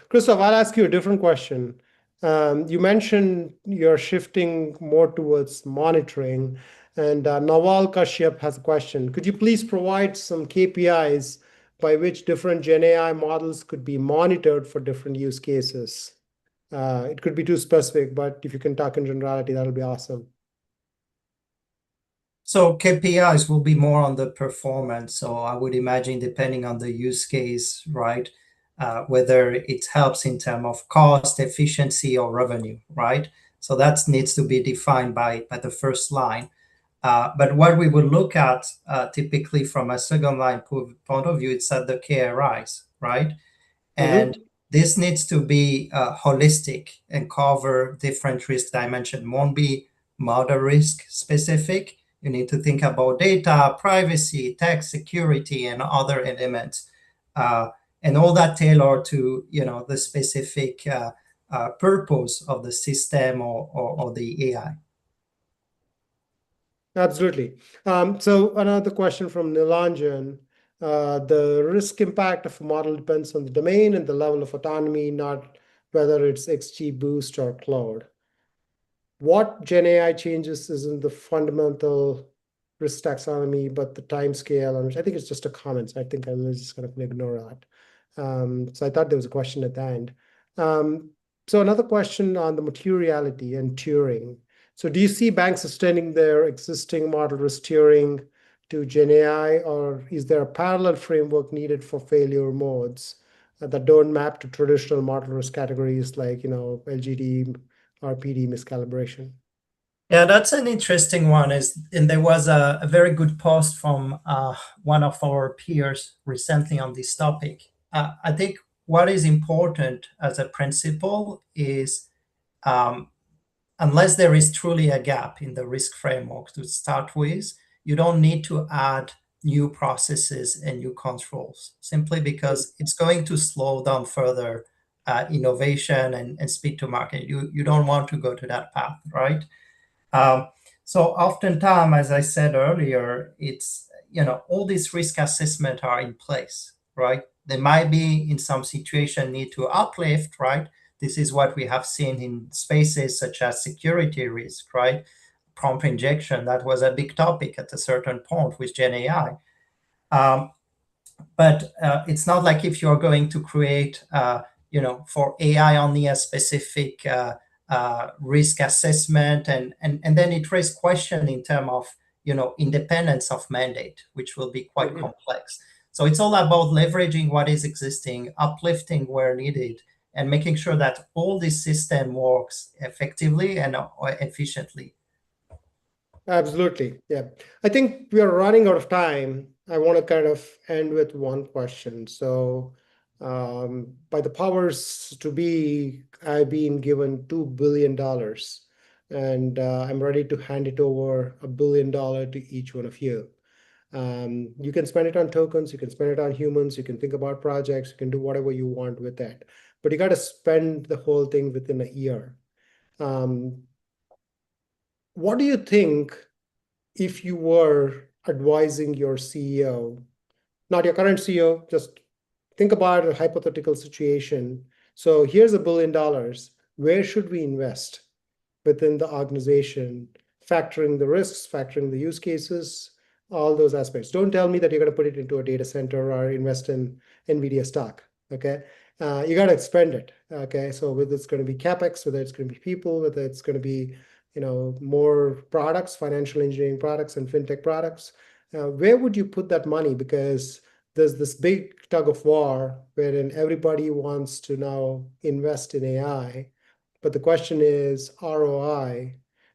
Speaker 1: Christophe, I'll ask you a different question. You mentioned you're shifting more towards monitoring, and Nawal Kashyap has a question. Could you please provide some KPIs by which different GenAI models could be monitored for different use cases? It could be too specific, but if you can talk in generality, that'll be awesome.
Speaker 3: So KPIs will be more on the performance. So I would imagine, depending on the use case, right, whether it helps in terms of cost, efficiency, or revenue, right? So that needs to be defined by the first line. But what we will look at typically from a second line point of view, it's at the KRIs, right? And this needs to be holistic and cover different risk dimensions. Won't be model risk specific. You need to think about data, privacy, tech security, and other elements, and all that tailored to the specific purpose of the system or the AI.
Speaker 1: Absolutely. So another question from Nilanjan. The risk impact of a model depends on the domain and the level of autonomy, not whether it's XGBoost or Cloud. What GenAI changes isn't the fundamental risk taxonomy, but the time scale. And I think it's just a comment. So I think I'm just going to ignore that. So I thought there was a question at the end. So another question on the materiality and Turing. So do you see banks extending their existing model risk Turing to GenAI, or is there a parallel framework needed for failure modes that don't map to traditional model risk categories like LGD, RPD miscalibration?
Speaker 3: Yeah, that's an interesting one. And there was a very good post from one of our peers recently on this topic. I think what is important as a principle is unless there is truly a gap in the risk framework to start with, you don't need to add new processes and new controls, simply because it's going to slow down further innovation and speed to market. You don't want to go to that path, right? So oftentimes, as I said earlier, it's, all these risk assessment are in place, right? They might be in some situation need to uplift, right? This is what we have seen in spaces such as security risk, right? Prompt injection, that was a big topic at a certain point with GenAI. But it's not like if you're going to create, for AI only a specific risk assessment, and then it raises question in terms of independence of mandate, which will be quite complex. So it's all about leveraging what is existing, uplifting where needed, and making sure that all this system works effectively and efficiently.
Speaker 1: Absolutely. Yeah. I think we are running out of time. I want to kind of end with one question. So by the powers to be, I've been given $2 billion, and I'm ready to hand it over $1 billion to each one of you. You can spend it on tokens, you can spend it on humans, you can think about projects, you can do whatever you want with that. But you got to spend the whole thing within a year. What do you think if you were advising your CEO, not your current CEO, just think about a hypothetical situation. So here's $1 billion. where should we invest within the organization, factoring the risks, factoring the use cases, all those aspects. Don't tell me that you're going to put it into a data center or invest in NVIDIA stock. Okay. You got to spend it. Okay. So whether it's going to be CapEx, whether it's going to be people, whether it's going to be, more products, financial engineering products and fintech products, where would you put that money? Because there's this big tug of war wherein everybody wants to now invest in AI. But the question is ROI.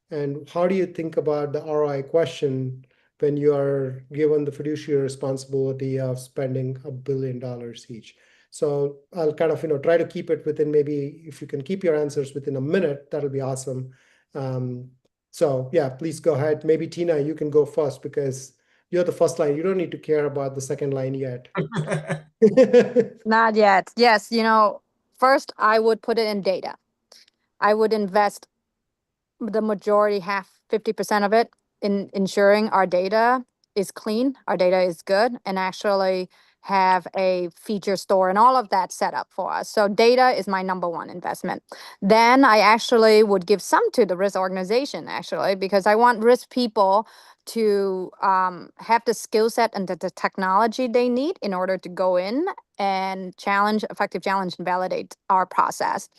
Speaker 1: And how do you think about the ROI question when you are given the fiduciary responsibility of spending $1 billion each? So I'll kind of, try to keep it within, maybe if you can keep your answers within a minute, that'll be awesome. So yeah, please go ahead. Maybe Tina, you can go first because you're the first line. You don't need to care about the second line yet.
Speaker 2: Not yet. Yes, first I would put it in data. I would invest the majority, half, 50% of it, in ensuring our data is clean, our data is good, and actually have a feature store and all of that set up for us. So data is my number one investment. Then I actually would give some to the risk organization, actually, because I want risk people to have the skill set and the technology they need in order to go in and effective challenge and validate our process.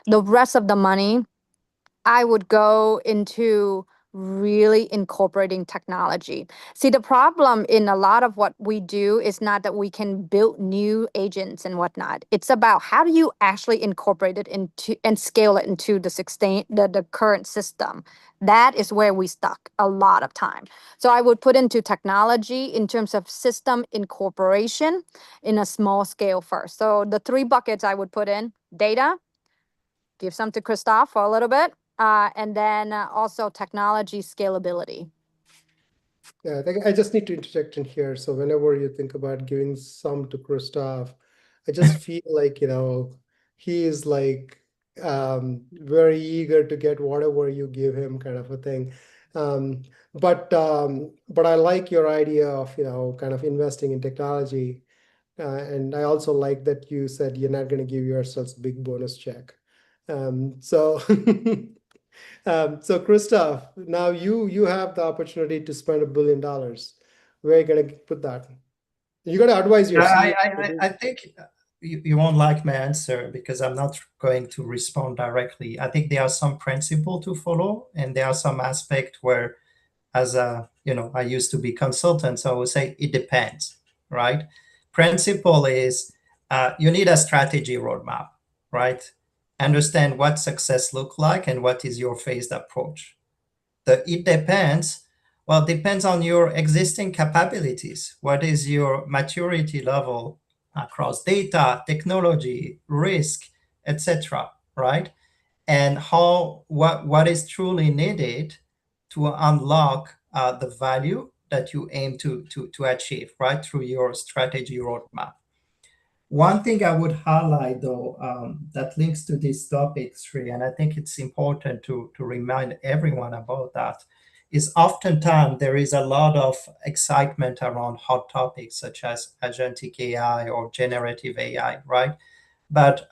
Speaker 2: The rest of the money, I would go into really incorporating technology. See, the problem in a lot of what we do is not that we can build new agents and whatnot. It's about how do you actually incorporate it into and scale it into the current system. That is where we stuck a lot of time. So I would put into technology in terms of system incorporation in a small scale first. So the 3 buckets I would put in: data, give some to Christophe for a little bit, and then also technology scalability.
Speaker 1: Yeah, I just need to interject in here. So whenever you think about giving some to Christophe, I just feel like, he is like very eager to get whatever you give him, kind of a thing. But I like your idea of, kind of investing in technology. And I also like that you said you're not going to give yourselves a big bonus check. So so Christophe, now you have the opportunity to spend $1 billion. Where are you gonna put that? You got to advise your CEO.
Speaker 3: I think you won't like my answer because I'm not going to respond directly. I think there are some principle to follow, and there are some aspect where, as I used to be consultant, so I would say it depends, right? Principle is you need a strategy roadmap, right? Understand what success look like and what is your phased approach. It depends. Well, it depends on your existing capabilities. What is your maturity level across data, technology, risk, etc., right? And what is truly needed to unlock the value that you aim to achieve, right, through your strategy roadmap. One thing I would highlight, though, that links to this topic, Sri, and I think it's important to remind everyone about that, is oftentimes there is a lot of excitement around hot topics such as agentic AI or generative AI, right? But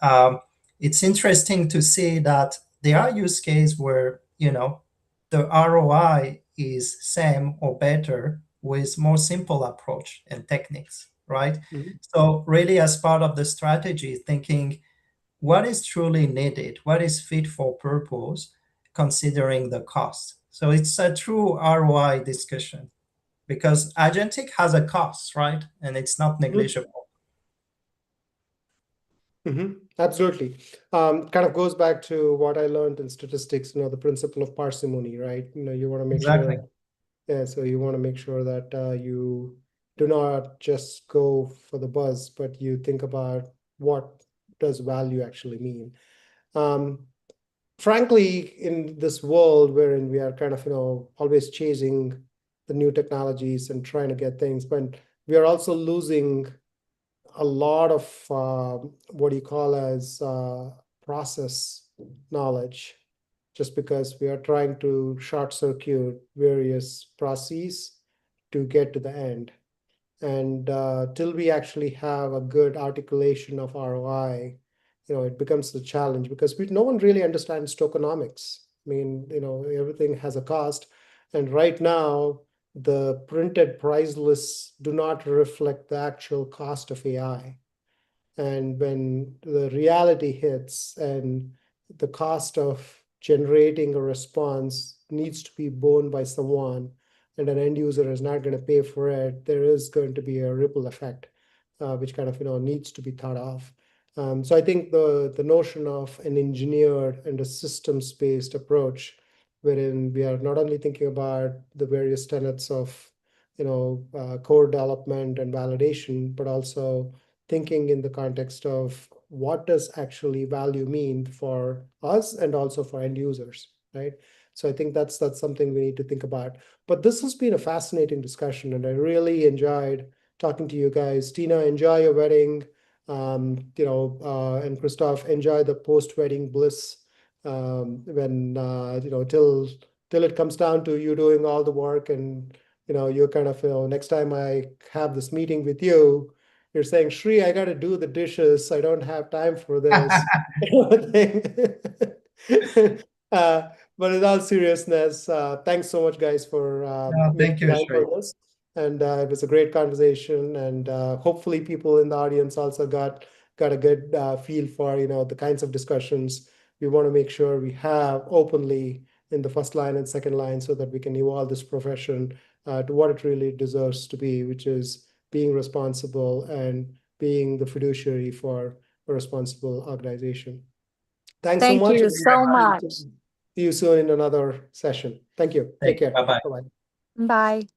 Speaker 3: it's interesting to see that there are use cases where, the ROI is same or better with more simple approach and techniques, right?
Speaker 1: Mhm.
Speaker 3: So really, as part of the strategy, thinking what is truly needed, what is fit for purpose, considering the cost. So it's a true ROI discussion because agentic has a cost, right? And it's not negligible.
Speaker 1: Absolutely. Kind of goes back to what I learned in statistics, the principle of parsimony, right? You want to make
Speaker 3: Exactly.
Speaker 1: sure, yeah, so you want to make sure that you do not just go for the buzz, but you think about what does value actually mean. Frankly, in this world wherein we are kind of, always chasing the new technologies and trying to get things, but we are also losing a lot of what do you call as process knowledge, just because we are trying to short circuit various processes to get to the end. And till we actually have a good articulation of ROI, it becomes the challenge because no one really understands tokenomics. I mean, everything has a cost. And right now, the printed price lists do not reflect the actual cost of AI. And when the reality hits and the cost of generating a response needs to be borne by someone, and an end user is not going to pay for it, there is going to be a ripple effect, which kind of needs to be thought of. So I think the notion of an engineered and a systems-based approach, wherein we are not only thinking about the various tenets of core development and validation, but also thinking in the context of what does actually value mean for us and also for end users, right? So I think that's something we need to think about. But this has been a fascinating discussion, and I really enjoyed talking to you guys. Tina, enjoy your wedding, and Christophe, enjoy the post-wedding bliss when till it comes down to you doing all the work, and you're kind of next time I have this meeting with you, you're saying, Shri, I got to do the dishes. I don't have time for this. But in all seriousness, thanks so much, guys, for
Speaker 3: No, thank
Speaker 1: making
Speaker 3: you,
Speaker 1: time
Speaker 3: Sri.
Speaker 1: for this. And it was a great conversation. And hopefully people in the audience also got a good feel for, the kinds of discussions we want to make sure we have openly in the first line and second line so that we can evolve this profession to what it really deserves to be, which is being responsible and being the fiduciary for a responsible organization. Thanks so
Speaker 2: Thank
Speaker 1: much.
Speaker 2: you
Speaker 1: And
Speaker 2: so much.
Speaker 1: see you soon in another session. Thank you. Take care.
Speaker 3: Bye-bye.
Speaker 1: Bye-bye.
Speaker 2: Bye.